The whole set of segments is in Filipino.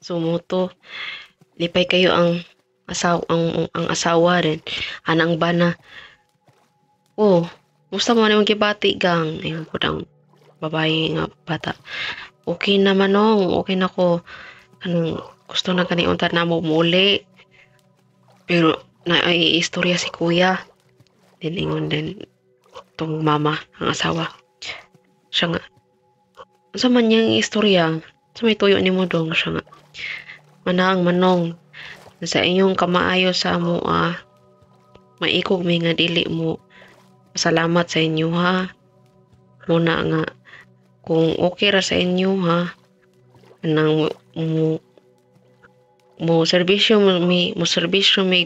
Sumuto, lipay kayo ang asawa rin. Anang bana. Oh, musta mo naman kibati gang? Ayun po ang babae nga bata. Okay naman nung, okay na ko. Anong gusto na kani unta na mo muli. Pero istorya si kuya. Then ingon din tong mama, ang asawa. Siya nga, sa man niyang istorya, sa may tuyo ni mo dong siya nga. Manang manong, sa inyong kamaayo sa amo maikog may nga dili mo. Salamat sa inyo ha. Muna nga, kung okay ra sa inyo ha, nang mo serbisyo may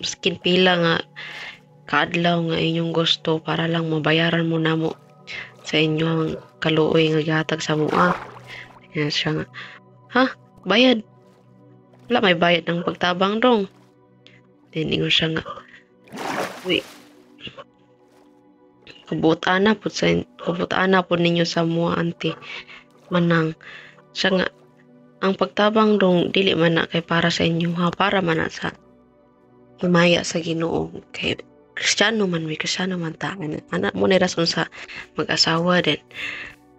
skin pila nga kaadlaw nga inyong gusto para lang mabayaran mo na mo sa inyong kaluoy nga gihatag sa mua. Yan siya nga, ha? Bayad? Wala may bayad ng pagtabang dong. Then ingon siya nga, uy, kabutaan na po ninyo sa mua auntie. Manang, siya nga, ang pagtabang dong dili man na kay para sa inyo ha, para man na sa himaya sa Ginoo kay Kristiyano man ta. Anak mo na rason sa mag-asawa din.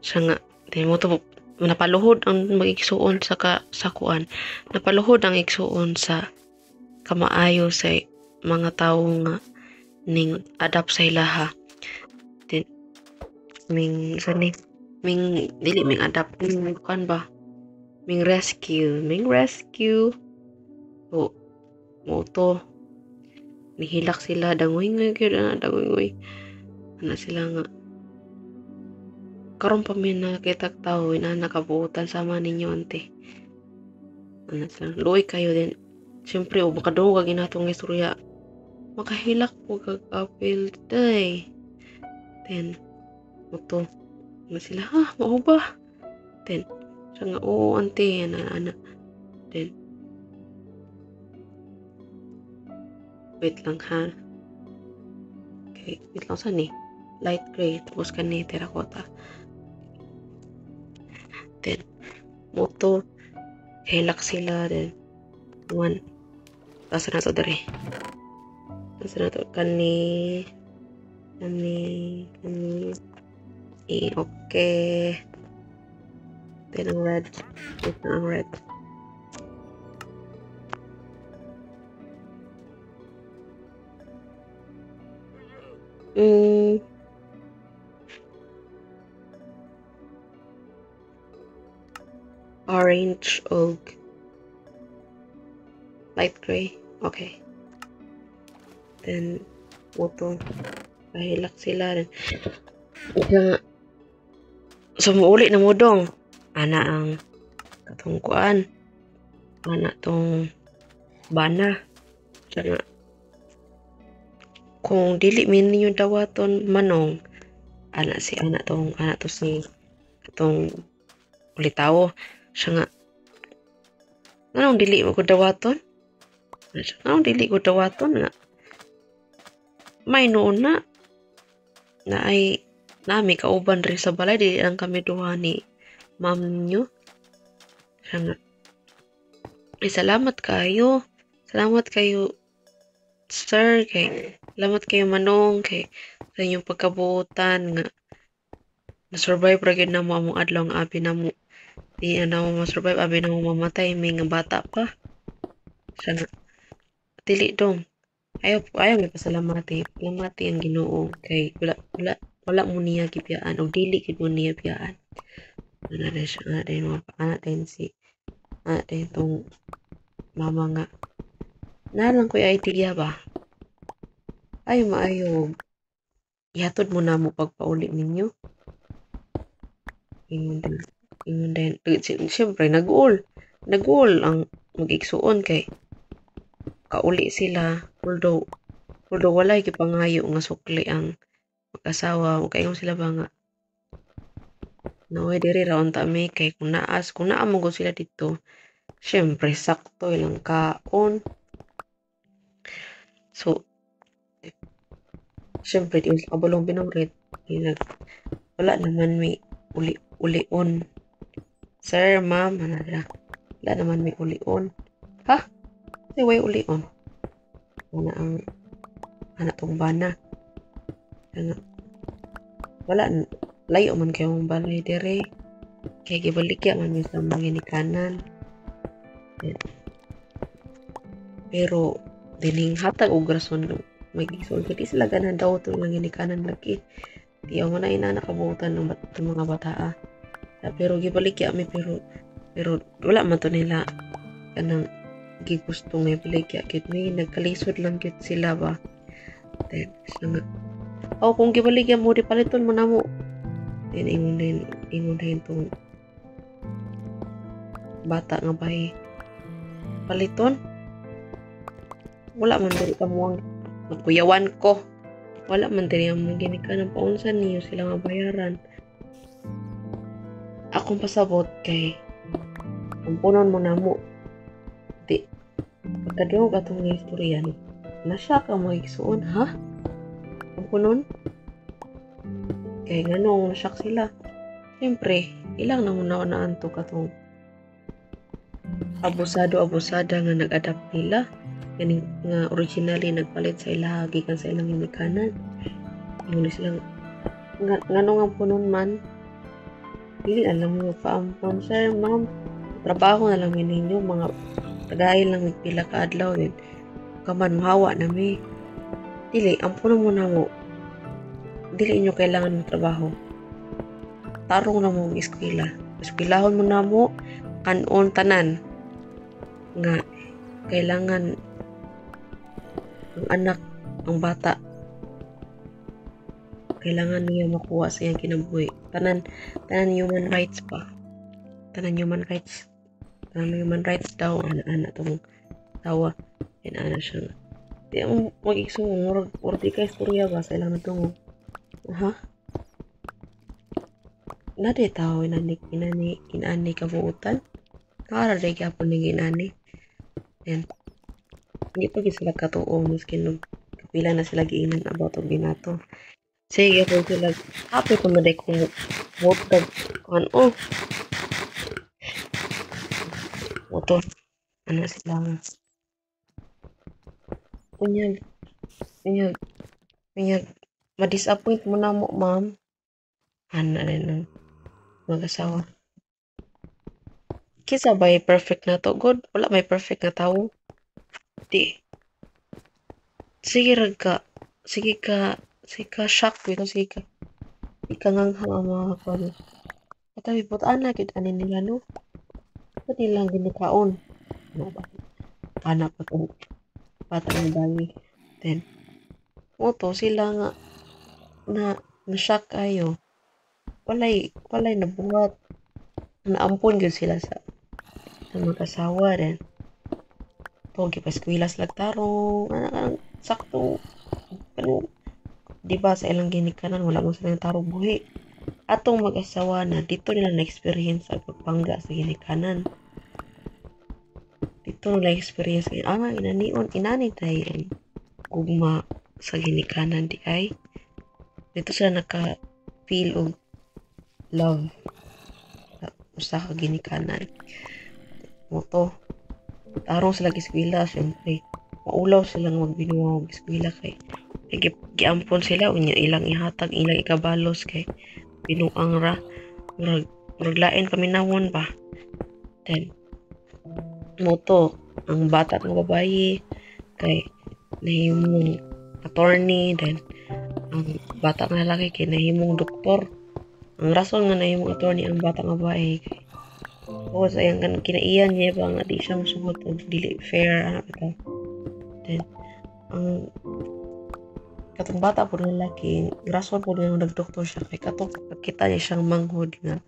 Siya nga, di mo to napaluhod ang mag-igsuon sa kuan. Napaluhod ang igsuon sa kamaayo sa mga tawo nga ning adapt sa ilaha. Din ming dili ming adapt ming kuan ba? Ming rescue. So, mo to nihilak sila dangoy gyud dangoy. Ana sila nga karon pa may nakita tao na nakabuutan sama ninyo ante. Ano sa luoy kayo din. Siyempre o makadungog ang inatong istorya. Makahilak po kag apel day. Then moto na sila ha mao ba? Then siya nga oo ante ana. Then wait lang ha. Okay, wait lang saan light gray tapos kani terracotta. Then moto hilak sila then one asa na to dere asa na to kani okay then ang red orange oak light gray okay then moto kahilak sila rin nga sumuuli na mo dong ana ang katungkuan ana tong bana siya nga kung dili min ninyo dawaton manong ana to si katong ulitaw siya nga anong dili mo ko dawaton nga may noon na ay nami kauban rin sa balay dili lang kami duha ni ma'am nyo siya nga ay salamat kayo sir kay salamat kayo manong kay sa inyong pagkabuotan nga na-survive ra gyud na mo among adlaw nga abi na mo di na mo ma-survive abi na mo mamatay may nga bata pa siya nga dili dong ayaw may pasalamati ang Ginoo kay wala mo niya gibiyaan o dili gid mo niya biyaan ana na siya nga din mga anak din si din tong mama nga nalang ko idea ba ay maayo ihatod mo na mo pagpauli ninyo ingon din siyempre nag-uol ang mag-igsuon kay kauli sila although walay gipangayo nga sukli ang mag-asawa o kaingon sila ba nga naway diri ra unta mi kay kung naamo gud sila dito syempre sakto ilang kaon so syempre di sa kabulong binungrit wala naman may uli-on sir ma'am ana Wala naman may ulion. Ha? Kasi way ulion. Ana tong bana. Ano, wala, layo man kayo mong balay dire. Kaya gibaligya man yun sa mga ginikanan. Pero, dining hatag og rason may gisol. Kaya di sila ganan daw itong mga ginikanan lagi. Di ako na ina nakabutan ng mga bataa. Pero gibaligya mi pero wala man to nila kanang gigustong may baligya. Kaya may nagkalisod lang kaya sila ba. Then, kung gibaligya mo, di paliton mo na mo. Then, ingon din itong bata nga bay. Paliton? Wala man diri ka mo magkuyawan ko. Wala man diri ang mga ginikanan paunsan niyo sila nga bayaran. Akong pasabot kay kumpunon mo na mo. Di, pagkadungog atong istorya ni, nasya ka mo igsuon, ha? Kumpunon? Kaya ganong nasyak sila. Siyempre, ilang nauna-unaan to katong abusada nga nag-adapt nila. Ganing nga originally nagpalit sa ila, gikan sa ilang ginikanan. Yung silang, ganong ang punon man, hindi alam mo paampon, sir, ma'am, trabaho na lang ninyo, mga tagail lang pila ka adlaw din. Kaman, mahawa na may. Dili, ampunan mo na mo. Dili inyo kailangan ng trabaho. Tarong na mo ang eskwela. Eskwelahon mo na mo, kanon tanan. Nga, kailangan ang anak, ang bata, kailangan niya makuha sa iyang kinabuhi. Tanan human rights pa. Tanan human rights daw, ana tong tawa. And ana siya. Di ang mag-igsuon, di ka istorya ba sa ilang natungog. Ha? Nade tao inani kabuutan. Nakara day kapon ng inani. And hindi pa sila katuo miskin kapila na sila giinan about og binato. Sige po sila happy ko maday kung motor ano motor ano sila kunyag ma-disappoint mo na mo ma'am ana rin ang mag-asawa kisa ba perfect na to good wala may perfect na tao di sige ka shock dito sige ka ikangang mga kwan katabi po ana gid ani nila no pud nilang ginikaon no ba ana pa tong bata ng bayi then moto sila nga na shock kayo walay nabuhat naampon gyud sila sa mag-asawa rin to gipaskwela sila tarong ana sakto ano di ba sa ilang ginikanan wala mo silang tarong buhi atong mag-asawa na dito nila na-experience ang pagpangga sa ginikanan dito nila experience inani tayo gugma sa ginikanan di ay dito sila naka-feel og love sa ka ginikanan moto tarong sila giskwela syempre maulaw silang magbinuwa og giskwela kay giampon sila unya ilang ihatag ilang ikabalos kay binuang ra murag lain paminawon ba then moto ang bata ng babayi kay nahimong attorney then ang bata ng lalaki kay nahimong doktor ang rason nga nahimong attorney ang bata ng babae kay o sayang kinaiyan niya ba nga di siya masugot o dili fair anak ito then ang katong bata po ng lalaki rason po ng nagdoktor siya kay katong kita niya siyang manghod nga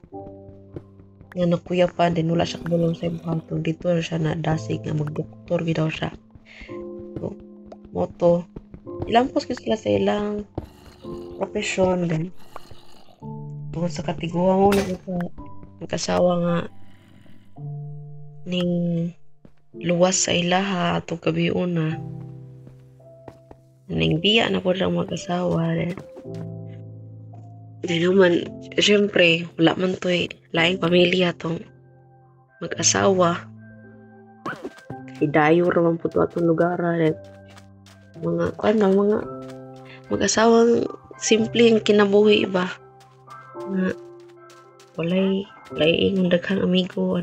nakuyapan din wala siya kabulong sa ibuhatong dito siya na dasig nga magdoktor gidaw siya so, moto ilampos ko sila sa ilang profesyon then tungkol sa katiguan mo nagkasawa nga ning luwas sa ilaha atong kabiyon na ning biya na po lang mag-asawa di naman syempre wala man to laing pamilya tong mag-asawa idayo raman po atong lugar mga mga mag-asawang simpleng kinabuhi ba nga walay ingon daghang amigo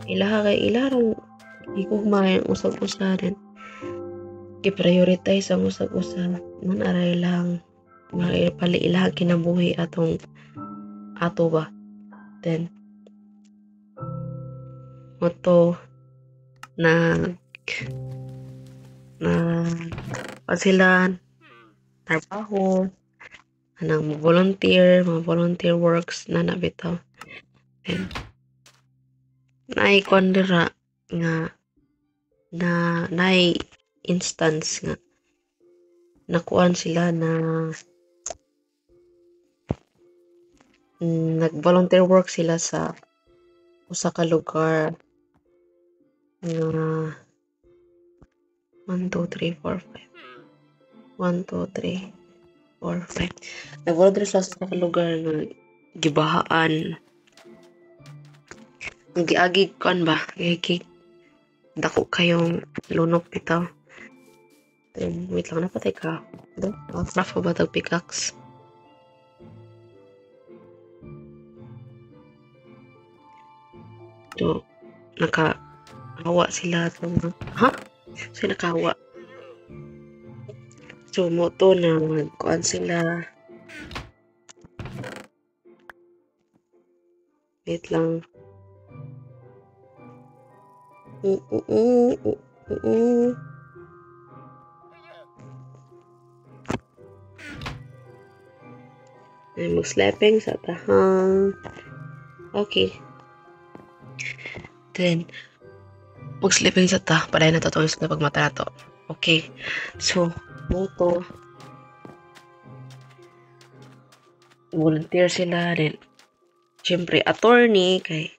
ilaha kay ilarang igugma ang usag-usa din i-prioritize ang usag-usa man aray lang pali ilang kinabuhi ato ba then moto na sila trabaho mga volunteer works na nabitaw then naikon dira nga naay instance nga nakuan sila na nag-volunteer work sila sa usa ka lugar nga 1, 2, 3, 4, 5 1, 2, 3, 4, 5 nag-volunteer sila sa usa ka lugar nga gibahaan giagig kon ba giagig dako kayong lunok bitaw then wait lang napatay ka off na ba tag pickaxe so nakahawa sila sila nakahawa so moto na magkuan sila wait lang mag-sleeping sa tahang okay then mag-sleeping sa paday na to sa pagmata na to okay so moto volunteer sila then syempre attorney kay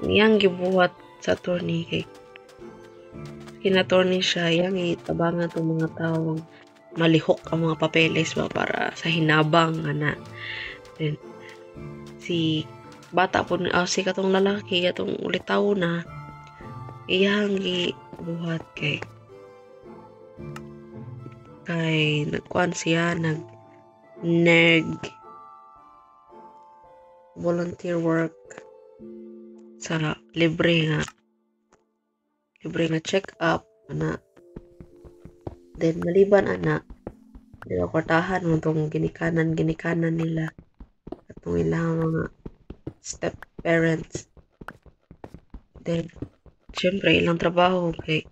niyang gibuhat sa attorney kay kina-attorney siya yang itabangan tong mga tao malihok ang mga papeles ba para sa hinabang ana then si bata po si katong lalaki atong ulitaw na iyang gibuhat kay nagkuan siya nag volunteer work sa libre nga check up ana then maliban ana di ba kwartahan mo tong ginikanan nila atong ilang mga step parents then syempre ilang trabaho kay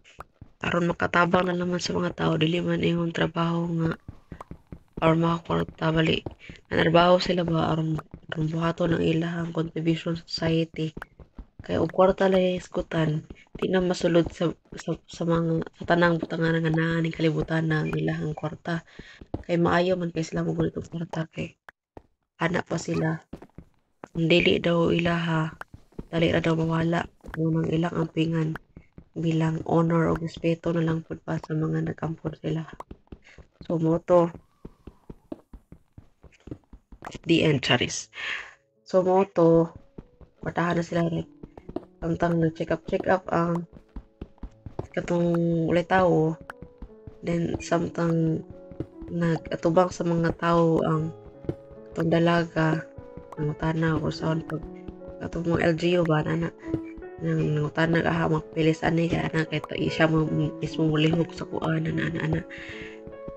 aron makatabang na naman sa mga tao dili man ingon trabaho nga or makakwarta bali nanarbaho sila ba aron buhaton ang ilang contribution sa society kay og kwarta lay iskutan di na masulod sa mga sa tanang butangan nga naa ning kalibutan ng ilang kwarta kay maayo man kay sila mogulit og kwarta kay ana pa sila kung dili daw ilaha dali ra daw mawala nang ilang ampingan bilang honor o respeto na lang pud pa sa mga nagampon sila so moto the end charis so moto kwartahan na sila rin samtang nag-check up ang katong ulay tao then samtang nag-atubang sa mga tao ang katong dalaga ang tanaw o saan pag katong mga LGU ba nang tanag magpilis ani kaya na kay siya mo mismo mulihok sa kuan ana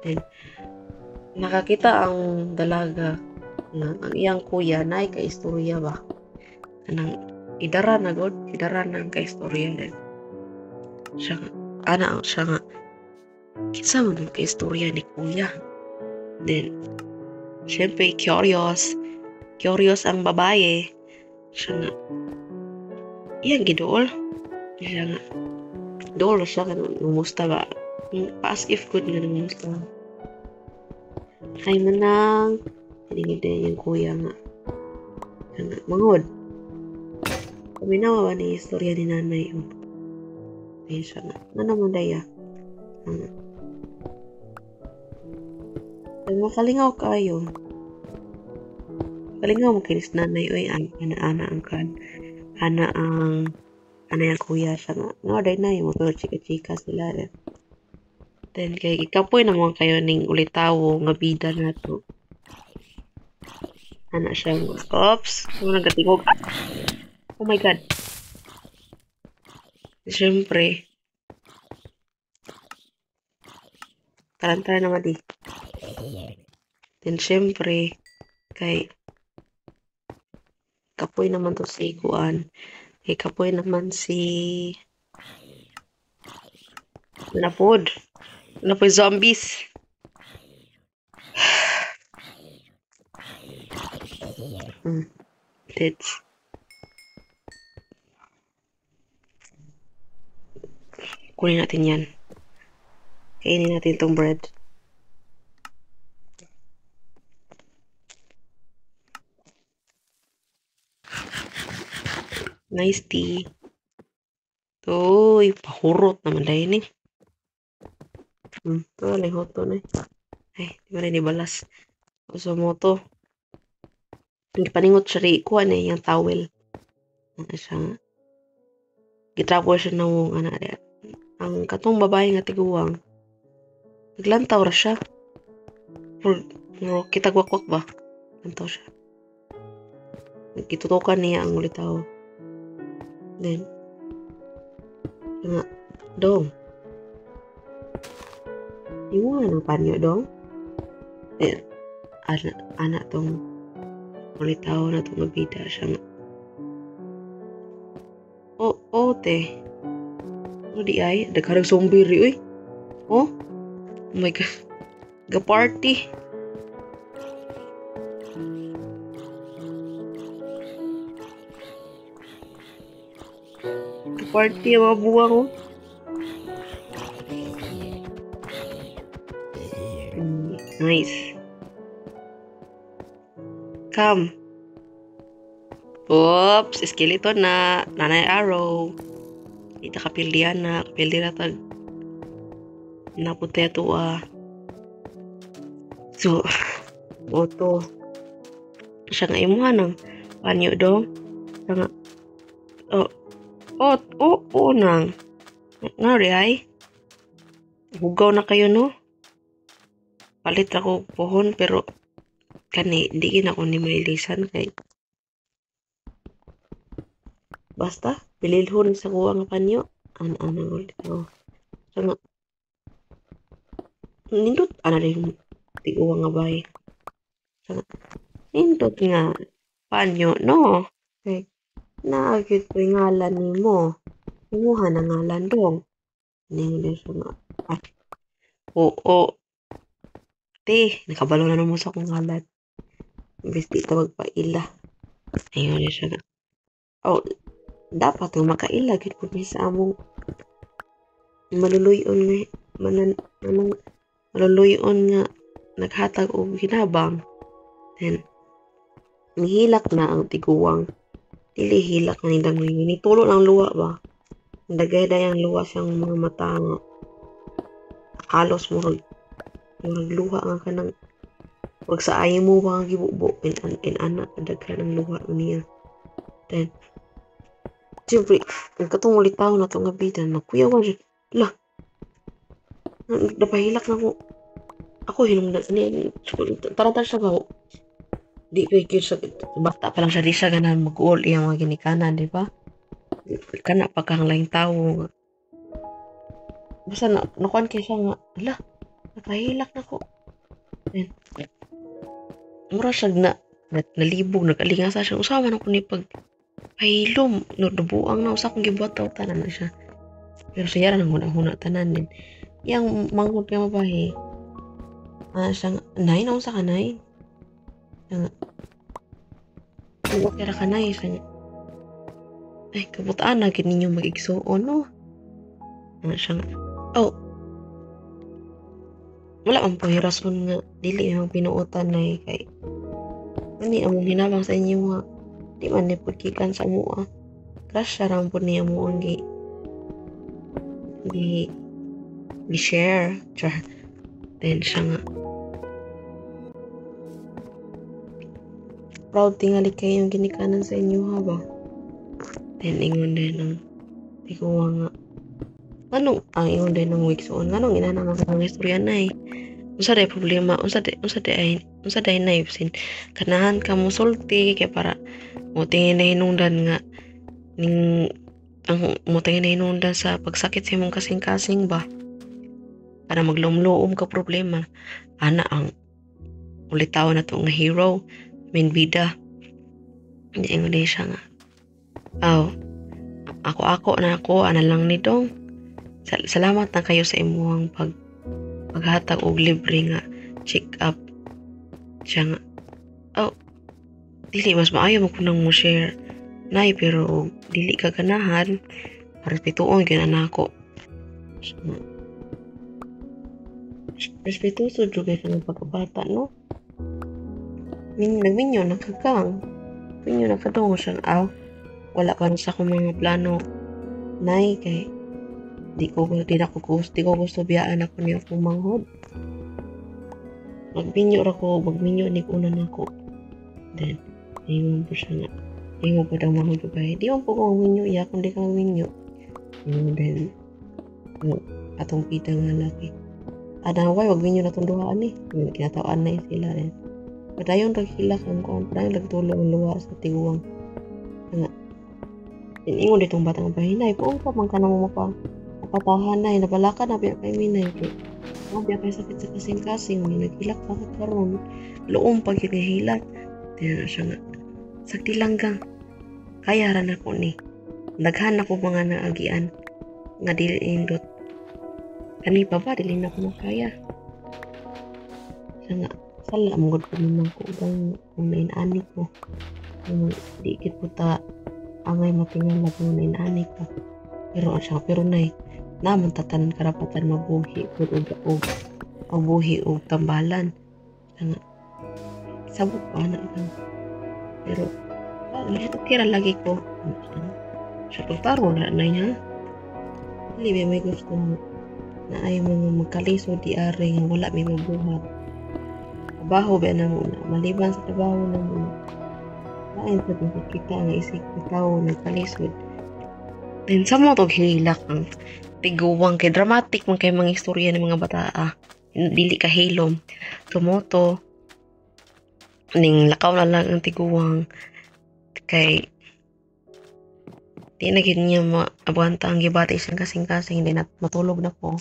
then nakakita ang dalaga na ang iyang kuya naay ka istorya ba kanang idara na ang kaistorya din siya nga kinsa man ang kaistorya ni kuya then syempre curious ang babae siya nga iyang gidool siya nga dool siya nga numusta ba as if good nga numusta ay manang hinigid yung kuya nga mangod Paminawa ba ni istorya ni nanay o? Ayun siya nga. Ano naman daya? Ay makalingaw kayo. Kalingaw mo kinis nanay o ana ang ano yung kuya siya nga. No, day na yung mga chika-chika sila. Then, kay ikapoy naman kayo ning ulitawo nga bida na to. Ana siya. Oops! Ano nagatingog? Oh my God. Siyempre. Tarantara naman di. Then, siyempre, kay kapoy naman to si Kuan. Kay kapoy naman si Napod. Napod zombies. Tits. Kunin natin yan. Kainin natin tong bread. Nice tea. Uy, pahurot naman dahil ni. Ito, alay hoto na. Ay, di ba rin ibalas. Uso mo to. Hindi paningot siya rin. Kuha na yung towel. Ano siya nga. Gitrapo siya na mong ano. Ang katong babae nga tiguwang. Naglantaw ra siya. Pero kitagwakwak ba? Lantaw siya. Nagkitutukan niya ang ulitaw. Then, nga, dong. Yung nga ng panyo, dong. Then, anak tong ulitaw na itong nabida siya nga. Oh, te. Ano di ay? Nagkarang zombie ri, uy. Oh my God. Ga-party. Ga-party ang mga buwang, oh. Nice. Come. Oops, skeleton na. Nanay arrow. Ita kapildihan na. Kapildi na tag. Napunta ito So, oto. Siya nga imuha ng panyo dong. Siya nga. Oo nang. Nga rin ay. Hugaw na kayo no. Palit ako pohon pero kani, hindi ako ni mailisan kay basta, pililhon sa kuha nga panyo. Ano ulit ako. So nga, nindot, rin, tiguwa nga bay. So nga, nindot nga, panyo, no? Kay, naagit ko yung ngalan ni mo. Imuha na ngalan dong. Nindot siya nga, oo. Nakabalo na naman sa akong ngalan. Imbes di ka magpaila. Ayun na siya nga. Dapat nga makaila. Gid po sa among maluluyon nga maluluyon nga naghatag og hinabang. Then, nihilak na ang tiguwang. Dili hilak na nilang nitulo ng luwa ba? Dagay-day ang luwa siyang mga mata nga. Halos murag luha nga kanang wag sa ayo mo ba ang gibubo anak daghan ang luha niya. Then siyempre ang katong ulitaw na to nga bida magkuyawan siya la napahilak na ako hinungdan ni taranta siya ba di ko sa bata pa lang siya di siya ganan mag-uol iyang mga ginikanan di ba kana pa kang laing tawo basta nakuan kay siya nga ala napahilak na ko. Then, mura siya nalibog, nag-alingasa siya. Usawa na ko ni pag pahilom. Nabuang na. Usa kong gibuhat taw tanan na siya. Pero siya rin ang huna-huna tanan din. Yang manghod ka mabahe. Siya nga, nay na sa kanay. Siya nga, kira kanay. Siya nga, ay, kabutaan na ninyo mag-igsoon, no? Siya nga, wala ang pahirason nga dili ang pinuotan na kay ani among hinabang sa inyo nga di man ni pagkikan sa mua crush ra po niya mo ang gi share char then siya nga proud tingali kayo yung ginikanan sa inyo ha ba then ingon din ang tiguwang nga anong ang ingon din ng week soon nganong inana mga istorya nay unsa day problema unsa day nay sin ganahan ka mo sulti kay para mo tingin na hinungdan nga ning ang mo tingin na hinungdan sa pagsakit sa imong kasing-kasing ba para maglumluom ka problema ana ang ulitaw na to nga hero main bida hindi ingon din siya nga aw ako na ako ana lang ni dong salamat na kayo sa imuhang paghatag og libre nga check up siya nga oh dili mas maayo mo kunang mo share nay pero dili ka ganahan respetuon gyud nako respetuso jud kay kanang pagkabata no nagminyo nakakang minyo nakadungo siya aw wala pa na sa akong mga plano nay kay di ko gusto biyaan ako niya akong manghod magminyo ni una nako then ingon po siya nga ingon po daw manghod ba di mo po kong minyo iya kundi ka minyo then atong pita nga laki wag minyo na itong duhaan eh kinatawaan na sila rin padayon raghilak ang kuhan padayon nagtulong ang luwa sa tiguang nga ingon ditong batang pahinay kung pa man ka na mo mapatahan na nabalaka na biya kay minay biya kay sakit sa kasing-kasing naghilak pa ka karon luom pag hinihilak tiyan na siya nga sakti lang gang kaya ran ako ni daghan ako mga naagian nga dili indot kani pa ba dili na ko makaya siya nga sala mo gud ko naman ko gang kung nainani ko di kit po ta angay matingala kung nainani ko pero nay naman tatanan karapatan mabuhi og buhi og tambalan siya nga sabot pa na lang pero kira lagi ko siya pagtaro na niya dili may gusto na ay mga magkalisod di are nga wala may mabuhat trabaho ba na muna maliban sa trabaho na muna lain sa kita nga isip ikaw nagkalisod then sa mo tog hilak ang tiguwang kay dramatic man kay mga istorya ng mga bata dili ka hilom tumoto ning lakaw na lang ang tiguwang kay di na gid niya maabuanta ang gibati siyang kasing-kasing hindi na matulog na po